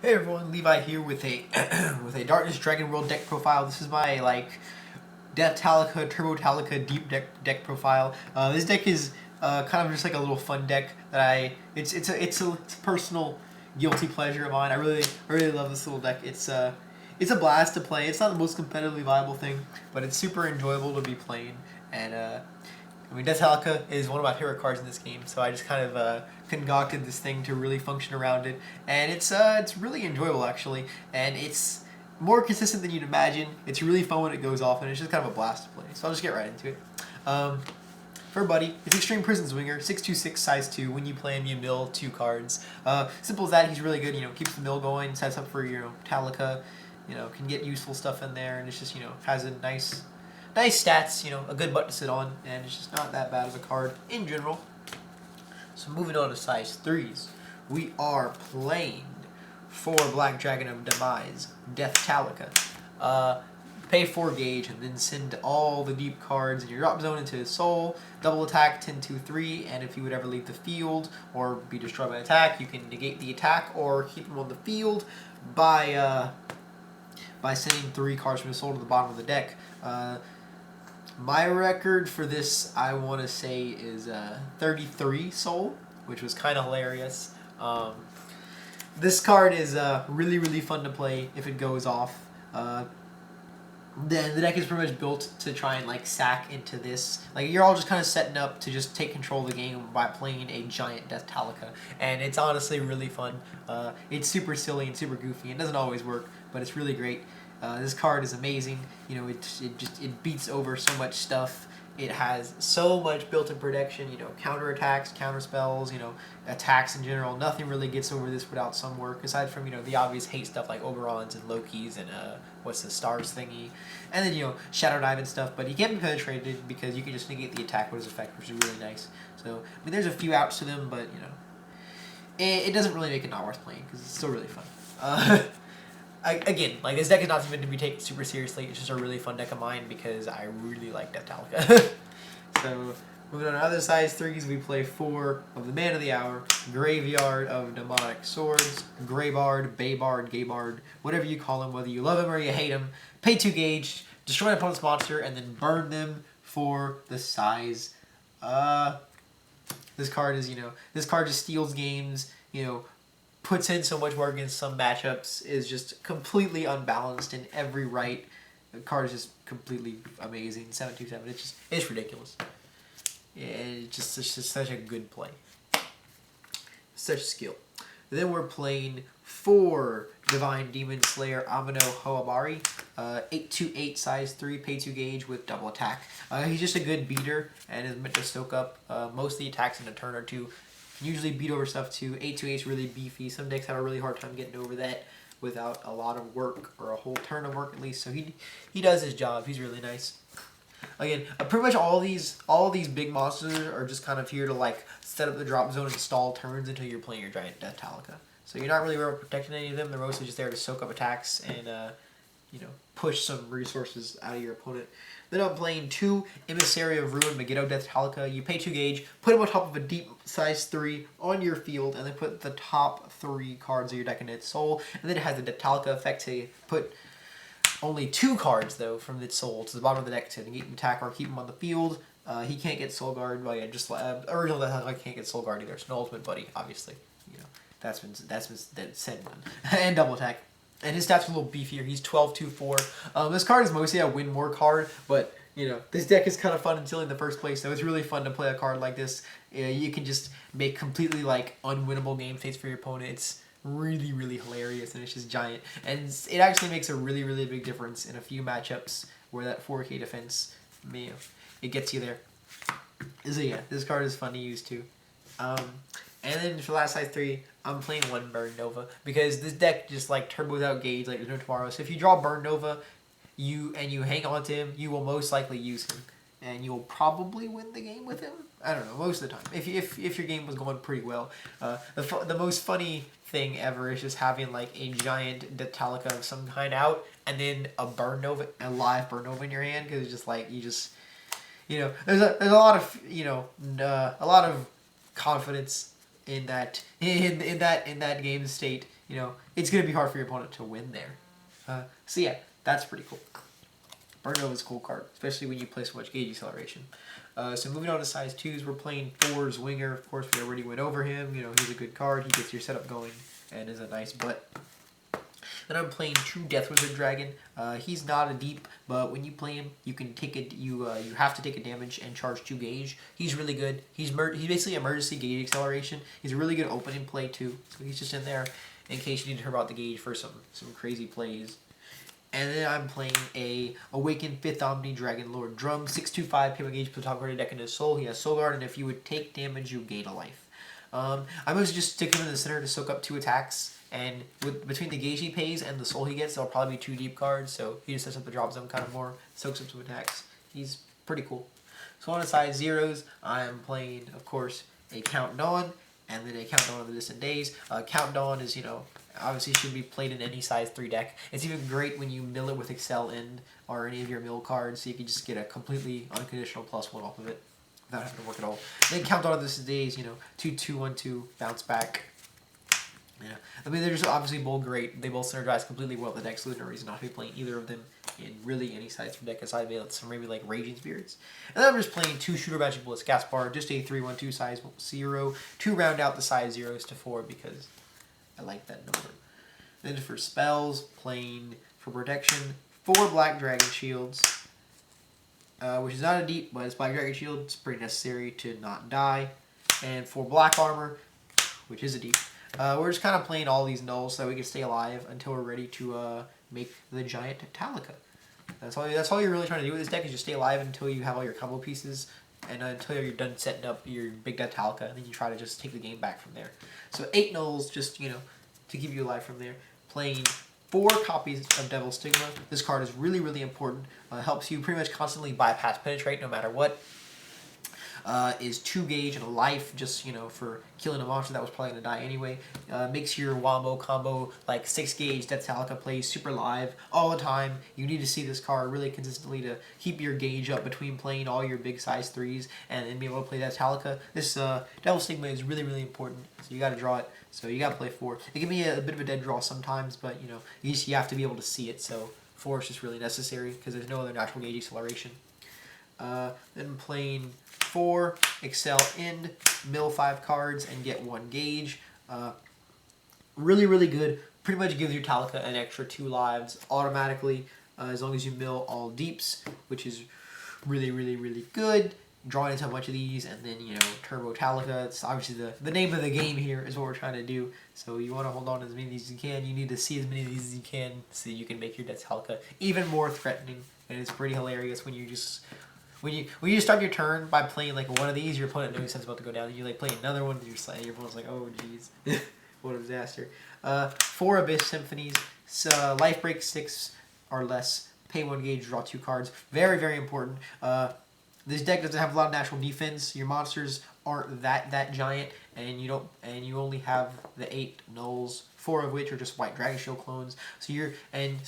Hey everyone, Levi here with a with a Darkness Dragon World deck profile. This is my Death Tallica, Turbo Tallica deep deck profile. This deck is kind of just like a little fun deck that it's a personal guilty pleasure of mine. I really love this little deck. It's a blast to play. It's not the most competitively viable thing, but it's super enjoyable to be playing. And I mean, Death Tallica is one of my favorite cards in this game, so I just kind of concocted this thing to really function around it, and it's really enjoyable actually, and it's more consistent than you'd imagine. It's really fun when it goes off, and it's just kind of a blast to play. So I'll just get right into it. For Buddy, it's Extreme Prison Swinger, 626, size 2. When you play him, you mill 2 cards. Simple as that, he's really good, keeps the mill going, sets up for, Tallica, can get useful stuff in there, and it's just, has a nice stats, a good butt to sit on, and it's just not that bad of a card in general. So moving on to size 3s, we are playing for Black Dragon of Demise, Death Tallica. Pay 4 gauge and then send all the deep cards in your drop zone into his soul. Double attack 10-2-3, and if he would ever leave the field or be destroyed by attack, you can negate the attack or keep him on the field by sending 3 cards from his soul to the bottom of the deck. My record for this, I want to say, is 33 soul, which was kind of hilarious. This card is really, really fun to play if it goes off. Then the deck is pretty much built to try and sack into this. You're all just kind of setting up to just take control of the game by playing a giant Death Tallica, and it's honestly really fun. It's super silly and super goofy. It doesn't always work, but it's really great. This card is amazing. It beats over so much stuff. It has so much built-in protection. Counter attacks, counter spells. Attacks in general. Nothing really gets over this without some work, aside from the obvious hate stuff like Oberons and Lokis and what's the stars thingy, and then Shadow Dive and stuff. But you can't be penetrated because you can just negate the attack with his effect, which is really nice. So I mean, there's a few outs to them, but it doesn't really make it not worth playing because it's still really fun. Again, this deck is not even to be taken super seriously. It's just a really fun deck of mine because I really like Death Tallica. So, moving on to other size 3s, we play 4 of the Man of the Hour, Graveyard of Demonic Swords, Greybard, Baybard, Gaybard, whatever you call him, whether you love him or you hate him. Pay 2 gauge, destroy an opponent's monster, and then burn them for the size. This card just steals games, puts in so much work against some matchups, is just completely unbalanced in every right. The card is just completely amazing. 7/2/7. It's ridiculous. Yeah, it's just such a good play. Such skill. Then we're playing 4 Divine Demon Slayer Amino Hoabari. 8/8 size 3, pay 2 gauge with double attack. He's just a good beater and is meant to soak up most of the attacks in a turn or two. Usually beat over stuff too. 8/8 is really beefy. Some decks have a really hard time getting over that without a lot of work, or a whole turn of work at least. So he does his job. He's really nice. Again, pretty much all these big monsters are just kind of here to set up the drop zone and stall turns until you're playing your giant Death Tallica. So you're not really protecting any of them. They're mostly just there to soak up attacks and push some resources out of your opponent. Then I'm playing 2 Emissary of Ruin Megiddo Death Tallica. You pay 2 gauge, put them on top of a deep size 3 on your field, and then put the top 3 cards of your deck in its soul. And then it has the Death Tallica effect to put only 2 cards, though, from its soul to the bottom of the deck to negate an attack or keep him on the field. He can't get Soul Guard. Well, yeah, just original Death Tallica can't get Soul Guard either. It's no Ultimate Buddy, obviously. That's been said one. And double attack. And his stats are a little beefier. He's 12/2/4. This card is mostly a win more card, but this deck is kind of fun until in the first place. So it's really fun to play a card like this. You can just make completely unwinnable game states for your opponent. It's really, really hilarious, and it's just giant. And it actually makes a really, really big difference in a few matchups where that 4K defense, it gets you there. So yeah, this card is fun to use too. And then for last size 3, I'm playing 1 Burn Nova because this deck just turbos out gauge like there's no tomorrow. So if you draw Burn Nova, you hang on to him, you will most likely use him, and you'll probably win the game with him. I don't know, most of the time. If your game was going pretty well, the most funny thing ever is just having a giant Death Tallica of some kind out, and then a live Burn Nova in your hand, because it's just there's a lot of a lot of confidence in that game state, it's gonna be hard for your opponent to win there. So yeah, that's pretty cool. Burn Nova's a cool card, especially when you play so much gauge acceleration. So moving on to size 2s, we're playing 4's Winger. Of course, we already went over him. He's a good card. He gets your setup going and is a nice butt. Then I'm playing True Death Wizard Dragon. He's not a deep, but when you play him, you can take it. You have to take a damage and charge 2 gauge. He's really good. He's basically emergency gauge acceleration. He's a really good opening play too. So he's just in there in case you need to turn out the gauge for some crazy plays. And then I'm playing a Awakened 5th Omni Dragon Lord Drum, 6/2/5, pay 1 gauge, put top card of deck into his soul. He has Soul Guard, and if you would take damage, you gain a life. I mostly just stick him in the center to soak up 2 attacks, and between the gauge he pays and the soul he gets, there'll probably be 2 deep cards, so he just sets up the drop zone kind of more, soaks up some attacks. He's pretty cool. So on the size 0s, I'm playing, of course, a Count Dawn, and then a Count Dawn of the Distant Days. Count Dawn is, obviously should be played in any size 3 deck. It's even great when you mill it with Excel End or any of your mill cards, so you can just get a completely unconditional +1 off of it without having to work at all. Then Count Dawn of the Distant Days, 2/2/1/2, bounce back. Yeah, I mean, they're just obviously both great. They both synergize completely well with the deck, so there's no reason not to be playing either of them in really any size 3 deck aside some maybe like Raging Spirits. And then I'm just playing 2 Shooter Magic Bullets Gaspar, just a 3/1/2 size 0 to round out the size 0s to 4 because I like that number. Then for spells, playing for protection, 4 Black Dragon Shields, which is not a deep, but it's Black Dragon Shield. It's pretty necessary to not die. And 4 Black Armor, which is a deep. We're just kind of playing all these nulls so that we can stay alive until we're ready to make the giant Tallica. That's all you're really trying to do with this deck is just stay alive until you have all your combo pieces and until you're done setting up your big dead Tallica, and then you try to just take the game back from there. So 8 nulls just, to keep you alive from there. Playing 4 copies of Devil's Stigma. This card is really, really important. Helps you pretty much constantly bypass Penetrate no matter what. Is 2 gauge and a life just, for killing a monster that was probably going to die anyway. Makes your Wombo combo like 6 gauge Death Tallica plays super live all the time. You need to see this card really consistently to keep your gauge up between playing all your big size 3s and then be able to play Death Tallica. This Devil Stigma is really, really important, so you got to draw it. So you got to play 4. It can be a bit of a dead draw sometimes, but you have to be able to see it, so 4 is just really necessary because there's no other natural gauge acceleration. Then playing 4 Excel End, mill 5 cards and get 1 gauge. Really, really good. Pretty much gives your Tallica an extra 2 lives automatically as long as you mill all deeps, which is really, really, really good. Drawing into a bunch of these and then, Turbo Tallica. It's obviously the name of the game here is what we're trying to do. So you want to hold on to as many of these as you can. You need to see as many of these as you can so you can make your Death Tallica even more threatening. And it's pretty hilarious when you just... When you start your turn by playing like one of these, your opponent knows something's about to go down. And you like play another one, and your opponent's like, oh jeez, what a disaster. 4 Abyss Symphonies, life break 6 or less, pay 1 gauge, draw 2 cards. Very, very important. This deck doesn't have a lot of natural defense. Your monsters aren't that giant, and you only have the 8 nulls, 4 of which are just white Dragon Shield clones. So you're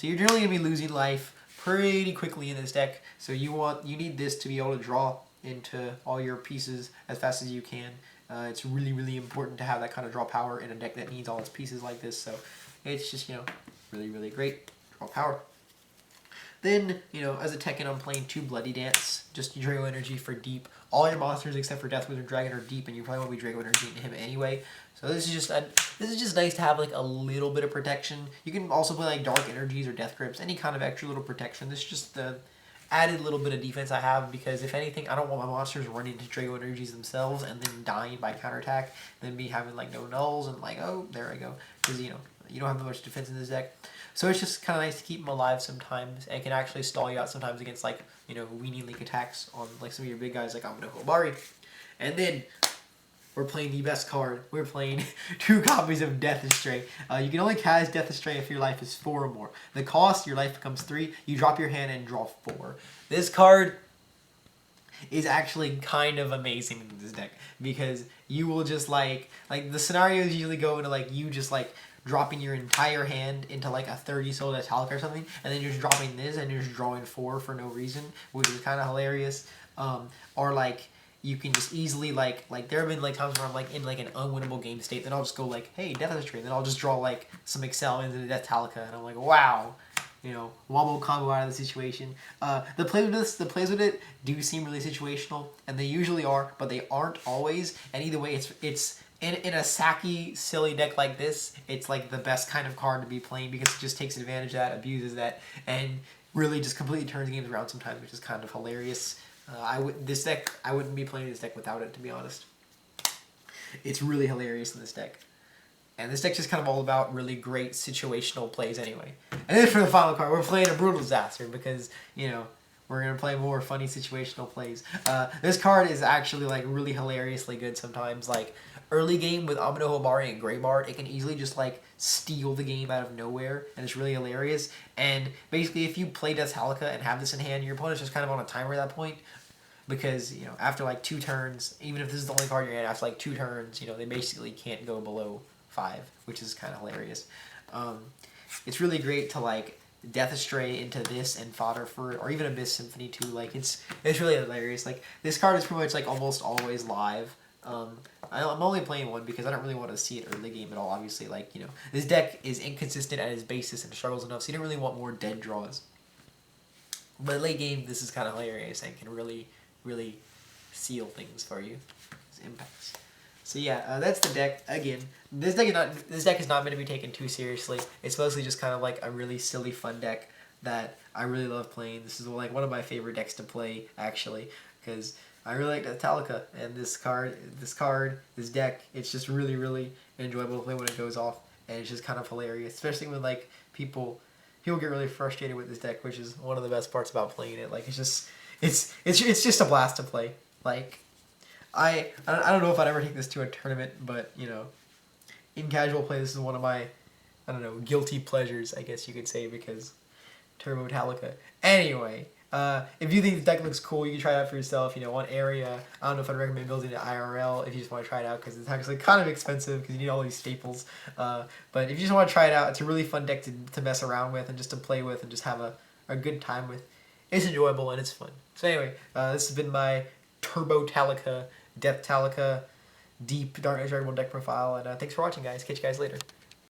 generally gonna be losing life pretty quickly in this deck, so you need this to be able to draw into all your pieces as fast as you can. It's really, really important to have that kind of draw power in a deck that needs all its pieces like this, so it's just, really, really great draw power. Then, as a Tekken, I'm playing 2 Bloody Dance, just Drago Energy for deep. All your monsters except for Death Wizard Dragon are deep, and you probably won't be Drago Energy into him anyway. So this is just nice to have like a little bit of protection. You can also play like Dark Energies or Death Grips, any kind of extra little protection. This is just the added little bit of defense I have because if anything, I don't want my monsters running into Drago Energies themselves and then dying by counterattack, then me having like no nulls and like, oh, there I go, because you don't have much defense in this deck. So it's just kind of nice to keep them alive sometimes and can actually stall you out sometimes against like, weenie link attacks on like some of your big guys like Amino Hobari. And then we're playing the best card. We're playing 2 copies of Death Astray. You can only cast Death Astray if your life is 4 or more. The cost, your life becomes 3. You drop your hand and draw 4. This card is actually kind of amazing in this deck because you will just like the scenarios usually go into like you just like dropping your entire hand into like a 30 soul Tallica or something, and then you're just dropping this and you're just drawing 4 for no reason, which is kind of hilarious. Or like you can just easily like there have been like times where I'm like in like an unwinnable game state, then I'll just go like, hey, Death History, and then I'll just draw like some Excel into the Death Tallica, and I'm like, wow, you know, wobble combo out of the situation. The plays with it do seem really situational, and they usually are, but they aren't always. And either way, it's in a sacky, silly deck like this, it's like the best kind of card to be playing because it just takes advantage of that, abuses that, and really just completely turns games around sometimes, which is kind of hilarious. I wouldn't be playing this deck without it, to be honest. It's really hilarious in this deck. And this deck's just kind of all about really great situational plays anyway. And then for the final card, we're playing a Brutal Disaster because, you know, we're going to play more funny situational plays. This card is actually, like, really hilariously good sometimes. Like, early game with Amino Hobari and Greybard, it can easily just, like, steal the game out of nowhere. And it's really hilarious. And basically, if you play Death Tallica and have this in hand, your opponent's just kind of on a timer at that point. Because, you know, after, like, 2 turns, even if this is the only card in your hand, after, like, 2 turns, you know, they basically can't go below 5, which is kind of hilarious. It's really great to like Death Astray into this and fodder for it, or even Abyss Symphony too. Like it's really hilarious. Like this card is pretty much like almost always live. I'm only playing one because I don't really want to see it early game at all. Obviously, like you know, this deck is inconsistent at its basis and struggles enough, so you don't really want more dead draws. But late game, this is kind of hilarious and can really seal things for you. It's impacts. So yeah, that's the deck. Again, this deck is not meant to be taken too seriously. It's mostly just kind of like a really silly, fun deck that I really love playing. This is like one of my favorite decks to play actually, because I really like the Tallica and this deck. It's just really enjoyable to play when it goes off, and it's just kind of hilarious, especially when like people get really frustrated with this deck, which is one of the best parts about playing it. Like it's just a blast to play. Like. I don't know if I'd ever take this to a tournament, but, you know, in casual play, this is one of my, I don't know, guilty pleasures, I guess you could say, because Turbo Tallica. Anyway, if you think the deck looks cool, you can try it out for yourself. You know, one area, I don't know if I'd recommend building it IRL if you just want to try it out, because it's actually kind of expensive because you need all these staples. But if you just want to try it out, it's a really fun deck to mess around with and just to play with and just have a good time with. It's enjoyable and it's fun. So anyway, this has been my Turbo Tallica, Death Tallica, Deep Dark Knight Dragon Ball deck profile, and thanks for watching, guys. Catch you guys later.